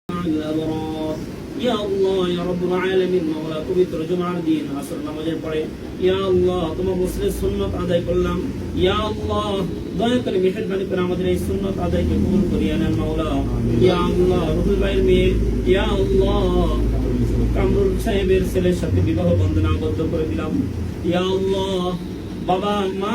الأبرار يا الله يا رب العالمين مولا পবিত্র জুমার দিন আসর নামাজের পরে ইয়া আল্লাহ তোমার মুসলিম সুন্নাত আদায় করলাম ইয়া আল্লাহ দয়া করে মেহেরবানি করে আমাদের এই সুন্নাত আদায়কে কবুল করিয়া নেন মাওলা ইয়া আল্লাহ রুহুল ভাইয়ের মেয়ে ইয়া আল্লাহ কামরুল সাহেবের ছেলের সাথে বিবাহ বন্ধনে আবদ্ধ করে দিলাম ইয়া আল্লাহ বাবা মা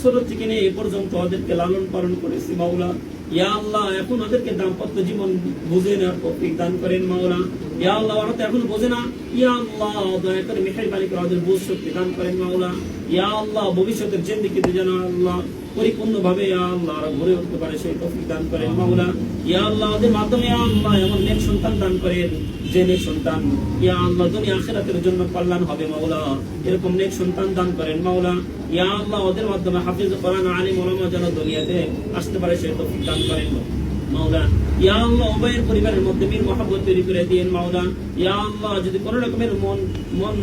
ছোট থেকে নিয়ে এ পর্যন্ত ওদেরকে লালন পালন করেছি মাওলা ইয়া আল্লাহ এখন ওদেরকে দাম্পত্য জীবন বুঝে নেওয়ার তৌফিক দান করেন মাওলা ইয়া আল্লাহ ওরা তো এখন বোঝে না ইয়া আল্লাহ দয়া করে মেহেরবানি করে ওদের বুঝ শক্তি দান করেন মাওলা ইয়া আল্লাহ ভবিষ্যতের জিন্দেগিতে যেন আল্লাহ পরিপূর্ণভাবে ইয়া আল্লাহ ওরা ঘুরে উঠতে পারে সেই তৌফিক দান করেন মাওলা ইয়া আল্লাহ ওদের মাধ্যমে ইয়া আল্লাহ এমন নেক সন্তান দান করেন যে নেক সন্তান ইয়া আল্লাহ দুনিয়া আখিরাতের জন্য কল্যাণ হবে মাওলা এরকম নেক সন্তান দান করেন মাওলা ইয়া আল্লাহ ওদের মাধ্যমে হাফিজ কোরআন আলিম উলামা যেন দুনিয়াতে আসতে পারে সেই তৌফিক দান করেন মাওলা ইয়া আল্লাহ উভয়ের পরিবারের মধ্যে মিল মহব্বত তৈরি করে দিয়েন মাওলা ইয়া আল্লাহ যদি কোনো রকমের মন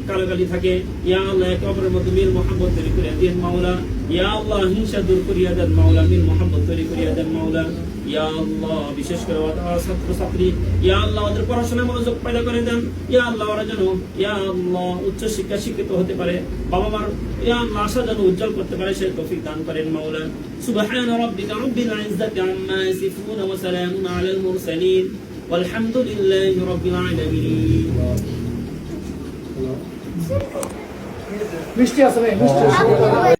কালাকালি থাকে ইয়া আল্লাহ একে অপরের মধ্যে মিল মহব্বত তৈরি করে দিয়েন মাওলা ইয়া আল্লাহ হিংসা দূর করিয়া দেন মাওলা মিল মহব্বত তৈরি করিয়া দেন মাওলা ইয়া আল্লাহ বিশেষ করে ছাত্র ছাত্রী ইয়া আল্লাহ ওদের পড়াশোনায় মনোযোগ পয়দা করে দেন ইয়া আল্লাহ ওরা যেন ইয়া আল্লাহ উচ্চ শিক্ষা শিক্ষিত হতে পারে বাবা মার ইয়া আল্লাহ আশা যেন উজ্জ্বল করতে পারে সেই তৌফিক দান করেন মাওলা সুবহান রাব্বিকা রাব্বিল ইজ্জাতি আম্মা ইয়াসিফুন ওয়া সালামুন আলাল মুরসালিন ওয়ালহামদুলিল্লাহি রাব্বিল আলামিন মিষ্টি আছে ভাই মিষ্টি আছে